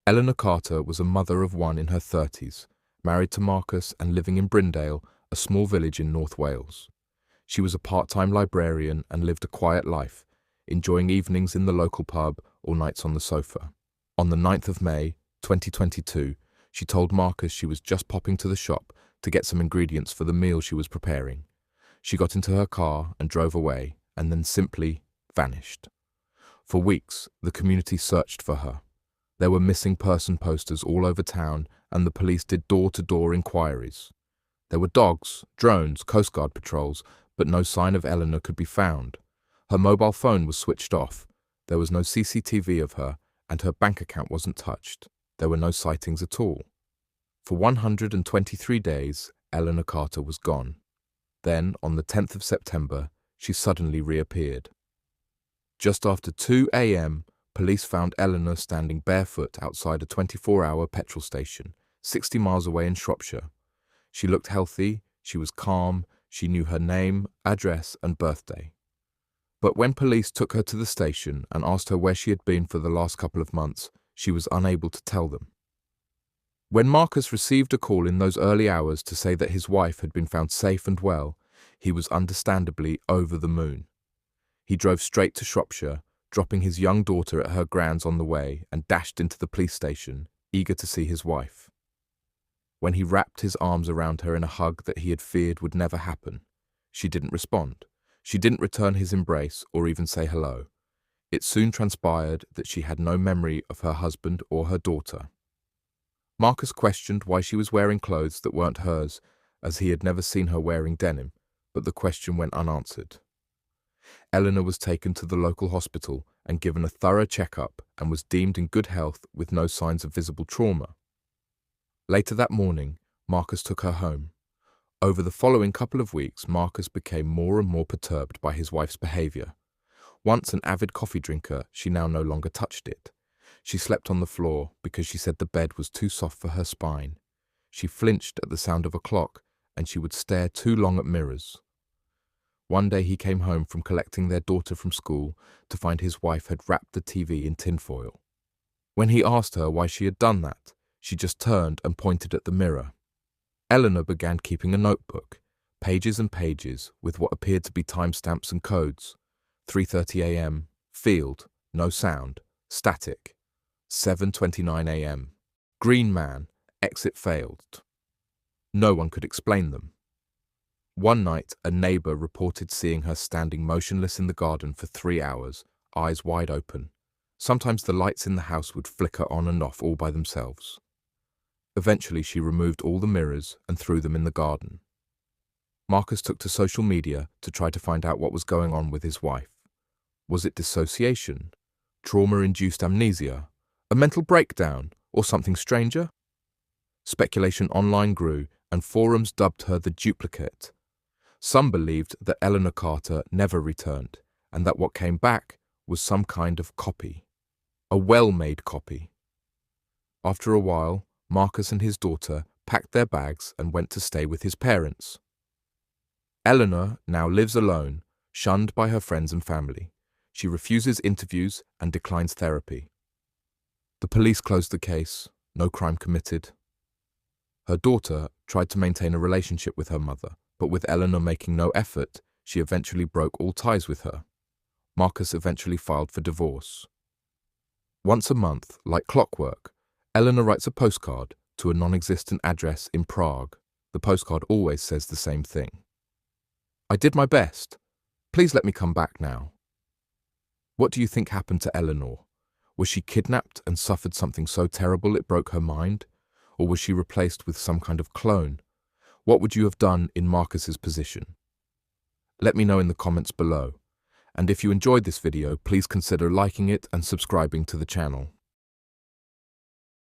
Eleanor Carter was a mother of one in her 30s, married to Marcus and living in Brindale, a small village in North Wales. She was a part-time librarian and lived a quiet life, enjoying evenings in the local pub or nights on the sofa. On the 9th of May, 2022, she told Marcus she was just popping to the shop to get some ingredients for the meal she was preparing. She got into her car and drove away, and then simply vanished. For weeks, the community searched for her. There were missing person posters all over town, and the police did door-to-door inquiries. There were dogs, drones, Coast Guard patrols, but no sign of Eleanor could be found. Her mobile phone was switched off. There was no CCTV of her, and her bank account wasn't touched. There were no sightings at all. For 123 days, Eleanor Carter was gone. Then, on the 10th of September, she suddenly reappeared. Just after 2 a.m., police found Eleanor standing barefoot outside a 24-hour petrol station, 60 miles away in Shropshire. She looked healthy, she was calm, she knew her name, address, and birthday. But when police took her to the station and asked her where she had been for the last couple of months, she was unable to tell them. When Marcus received a call in those early hours to say that his wife had been found safe and well, he was understandably over the moon. He drove straight to Shropshire, dropping his young daughter at her grand's on the way, and dashed into the police station, eager to see his wife. When he wrapped his arms around her in a hug that he had feared would never happen, she didn't respond. She didn't return his embrace or even say hello. It soon transpired that she had no memory of her husband or her daughter. Marcus questioned why she was wearing clothes that weren't hers, as he had never seen her wearing denim, but the question went unanswered. Eleanor was taken to the local hospital and given a thorough checkup and was deemed in good health with no signs of visible trauma. Later that morning, Marcus took her home. Over the following couple of weeks, Marcus became more and more perturbed by his wife's behavior. Once an avid coffee drinker, she now no longer touched it. She slept on the floor because she said the bed was too soft for her spine. She flinched at the sound of a clock, and she would stare too long at mirrors. One day he came home from collecting their daughter from school to find his wife had wrapped the TV in tinfoil. When he asked her why she had done that, she just turned and pointed at the mirror. Eleanor began keeping a notebook, pages and pages with what appeared to be timestamps and codes. 3:30 a.m., field, no sound, static. 7:29 a.m., green man, exit failed. No one could explain them. One night, a neighbor reported seeing her standing motionless in the garden for 3 hours, eyes wide open. Sometimes the lights in the house would flicker on and off all by themselves. Eventually, she removed all the mirrors and threw them in the garden. Marcus took to social media to try to find out what was going on with his wife. Was it dissociation, trauma-induced amnesia, a mental breakdown, or something stranger? Speculation online grew, and forums dubbed her the duplicate. Some believed that Eleanor Carter never returned, and that what came back was some kind of copy. A well-made copy. After a while, Marcus and his daughter packed their bags and went to stay with his parents. Eleanor now lives alone, shunned by her friends and family. She refuses interviews and declines therapy. The police closed the case, no crime committed. Her daughter tried to maintain a relationship with her mother, but with Eleanor making no effort, she eventually broke all ties with her. Marcus eventually filed for divorce. Once a month, like clockwork, Eleanor writes a postcard to a non-existent address in Prague. The postcard always says the same thing. I did my best. Please let me come back now. What do you think happened to Eleanor? Was she kidnapped and suffered something so terrible it broke her mind? Or was she replaced with some kind of clone? What would you have done in Marcus's position? Let me know in the comments below. And if you enjoyed this video, please consider liking it and subscribing to the channel.